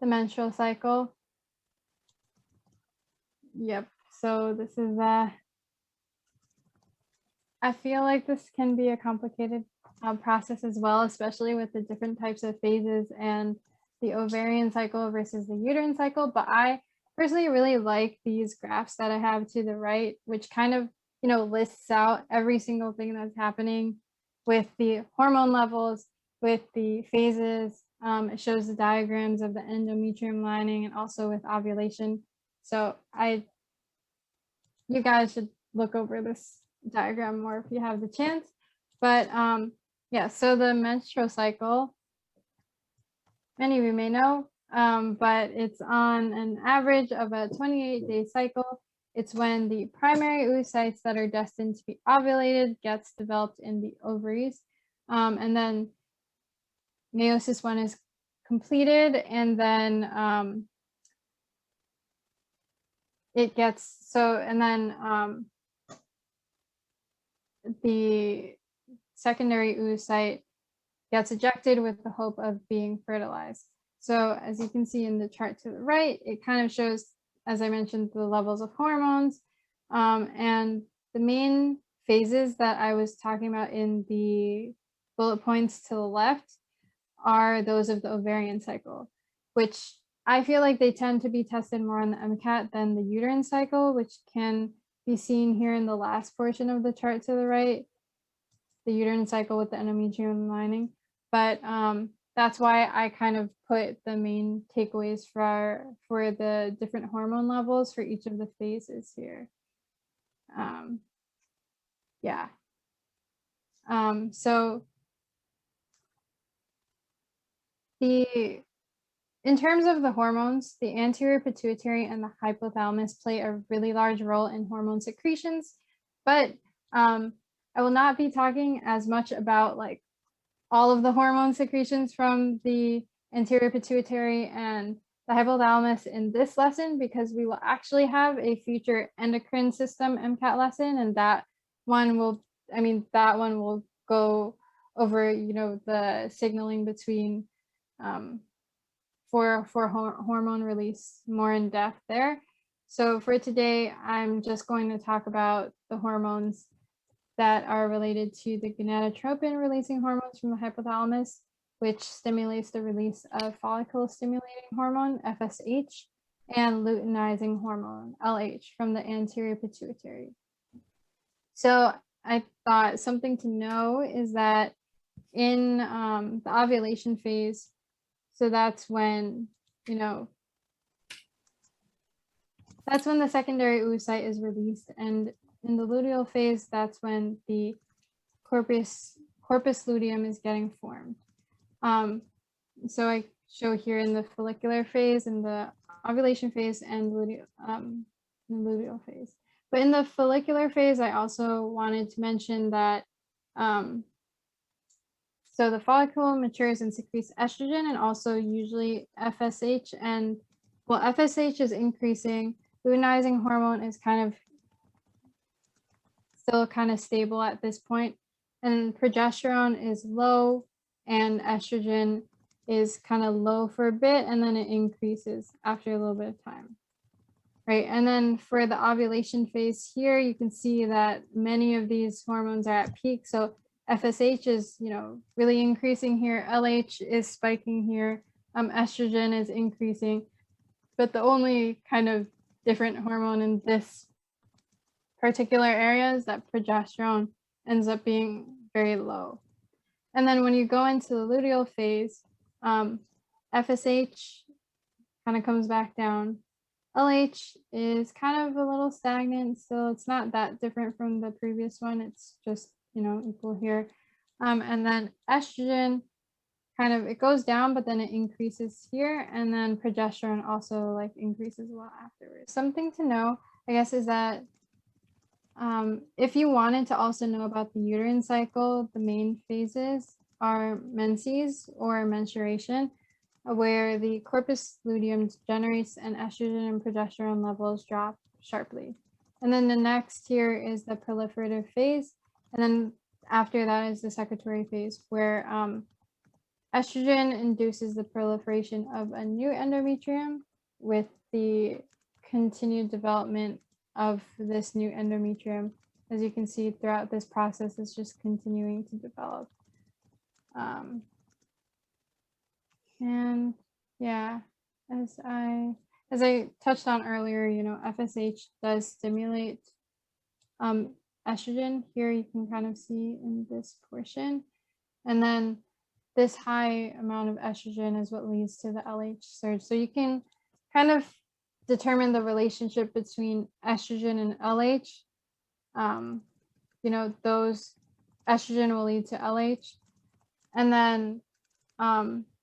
the menstrual cycle. Yep, so this is I feel like this can be a complicated process as well, especially with the different types of phases and the ovarian cycle versus the uterine cycle. But I personally really like these graphs that I have to the right, which kind of, lists out every single thing that's happening with the hormone levels, with the phases. It shows the diagrams of the endometrium lining and also with ovulation. So you guys should look over this diagram more if you have the chance. But yeah, so the menstrual cycle, many of you may know, but it's on an average of a 28-day cycle. It's when the primary oocytes that are destined to be ovulated gets developed in the ovaries. And then meiosis 1 is completed, and then it gets, so, and then the secondary oocyte gets ejected with the hope of being fertilized. So as you can see in the chart to the right, it kind of shows, as I mentioned, the levels of hormones. And the main phases that I was talking about in the bullet points to the left are those of the ovarian cycle, which I feel like they tend to be tested more on the MCAT than the uterine cycle, which can be seen here in the last portion of the chart to the right, the uterine cycle with the endometrium lining. But that's why I kind of put the main takeaways for the different hormone levels for each of the phases here. Yeah. So in terms of the hormones, the anterior pituitary and the hypothalamus play a really large role in hormone secretions, but I will not be talking as much about like all of the hormone secretions from the anterior pituitary and the hypothalamus in this lesson, because we will actually have a future endocrine system MCAT lesson, and that one will go over, the signaling between for hormone release more in depth there. So for today, I'm just going to talk about the hormones that are related to the gonadotropin releasing hormones from the hypothalamus, which stimulates the release of follicle stimulating hormone, FSH, and luteinizing hormone, LH, from the anterior pituitary. So I thought something to know is that in the ovulation phase, so that's when, that's when the secondary oocyte is released, and in the luteal phase, that's when the corpus luteum is getting formed. So I show here in the follicular phase, in the ovulation phase, and the luteal phase. But in the follicular phase, I also wanted to mention that so the follicle matures and secretes estrogen and also usually FSH, and while FSH is increasing, luteinizing hormone is still kind of stable at this point, and progesterone is low and estrogen is kind of low for a bit, and then it increases after a little bit of time, right? And then for the ovulation phase here, you can see that many of these hormones are at peak. So FSH is, really increasing here. LH is spiking here. Estrogen is increasing, but the only kind of different hormone in this particular area is that progesterone ends up being very low. And then when you go into the luteal phase, FSH kind of comes back down. LH is kind of a little stagnant, so it's not that different from the previous one. It's just, equal here. And then estrogen it goes down, but then it increases here. And then progesterone also increases a lot afterwards. Something to know, I guess, is that if you wanted to also know about the uterine cycle, the main phases are menses, or menstruation, where the corpus luteum degenerates and estrogen and progesterone levels drop sharply. And then the next here is the proliferative phase. And then after that is the secretory phase, where Estrogen induces the proliferation of a new endometrium with the continued development of this new endometrium. As you can see throughout this process, it's just continuing to develop. And yeah, as I touched on earlier, you know, FSH does stimulate estrogen. Here you can kind of see in this portion. And then this high amount of estrogen is what leads to the LH surge. So you can kind of determine the relationship between estrogen and LH. You know, those estrogen will lead to LH. And then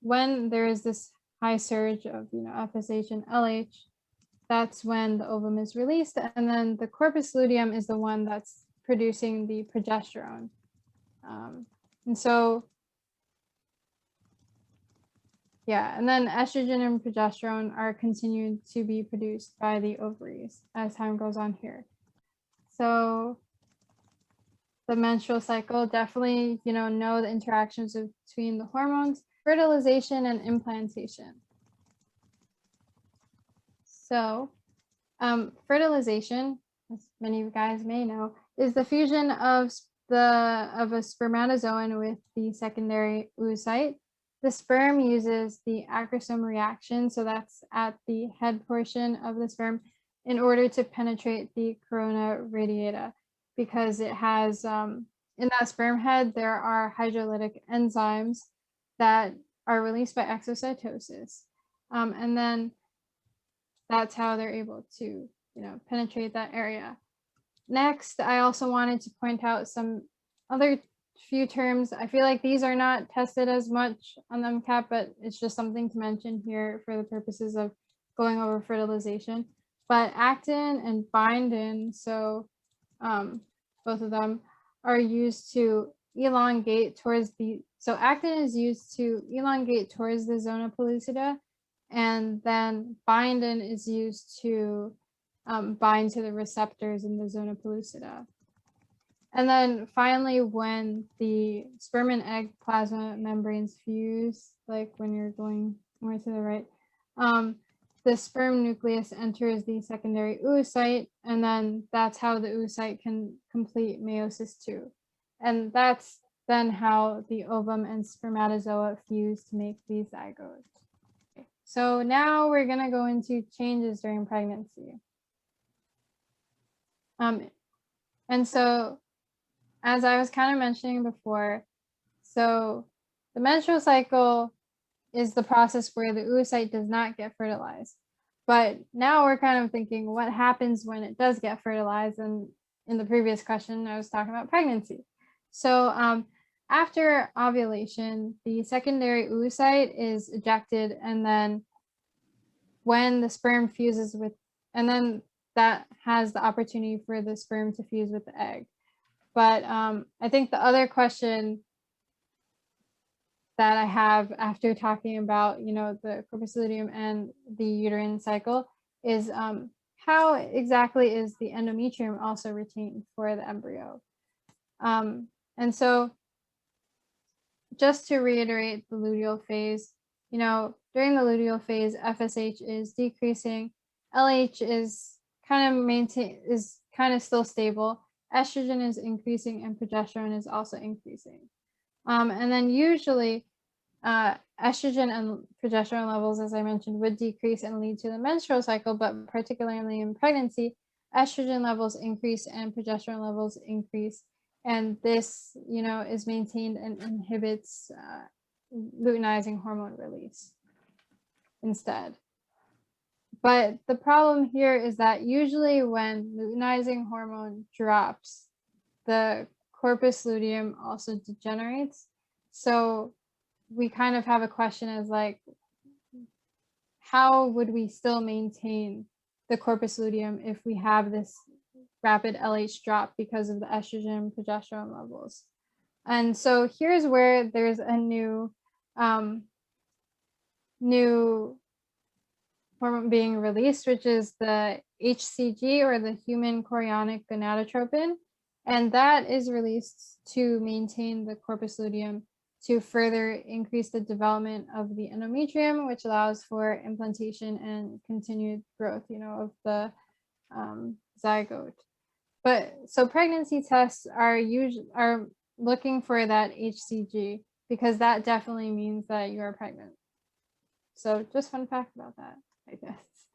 when there is this high surge of, you know, FSH and LH, that's when the ovum is released. And then the corpus luteum is the one that's producing the progesterone. And so, yeah, and then estrogen and progesterone are continued to be produced by the ovaries as time goes on here. So the menstrual cycle, definitely, you know the interactions between the hormones, fertilization and implantation. So fertilization, as many of you guys may know, is the fusion of a spermatozoon with the secondary oocyte. The sperm uses the acrosome reaction, so that's at the head portion of the sperm, in order to penetrate the corona radiata, because it has, in that sperm head, there are hydrolytic enzymes that are released by exocytosis. And then that's how they're able to, you know, penetrate that area. Next, I also wanted to point out some other few terms. I feel like these are not tested as much on the MCAT, but it's just something to mention here for the purposes of going over fertilization. But actin and bindin, so both of them are used to elongate towards the, so actin is used to elongate towards the zona pellucida, and then bindin is used to bind to the receptors in the zona pellucida. And then finally, when the sperm and egg plasma membranes fuse, like when you're going more to the right, the sperm nucleus enters the secondary oocyte, and then that's how the oocyte can complete meiosis II. And that's then how the ovum and spermatozoa fuse to make these zygotes. Okay. So now we're going to go into changes during pregnancy. And so, as I was kind of mentioning before, so the menstrual cycle is the process where the oocyte does not get fertilized. But now we're kind of thinking, what happens when it does get fertilized? And in the previous question, I was talking about pregnancy. So after ovulation, the secondary oocyte is ejected, and then when the sperm fuses with, and then that has the opportunity for the sperm to fuse with the egg. But I think the other question that I have after talking about, you know, the corpus luteum and the uterine cycle is how exactly is the endometrium also retained for the embryo? And so just to reiterate the luteal phase, you know, during the luteal phase, FSH is decreasing, LH is kind of still stable, estrogen is increasing, and progesterone is also increasing. And then usually estrogen and progesterone levels, as I mentioned, would decrease and lead to the menstrual cycle, but particularly in pregnancy, estrogen levels increase and progesterone levels increase. And this, you know, is maintained and inhibits luteinizing hormone release instead. But the problem here is that usually when luteinizing hormone drops, the corpus luteum also degenerates. So we kind of have a question as like, how would we still maintain the corpus luteum if we have this rapid LH drop because of the estrogen and progesterone levels? And so here's where there's a new hormone being released, which is the HCG, or the human chorionic gonadotropin, and that is released to maintain the corpus luteum to further increase the development of the endometrium, which allows for implantation and continued growth, of the zygote. But so pregnancy tests are looking for that HCG, because that definitely means that you are pregnant. So just fun fact about that, I guess.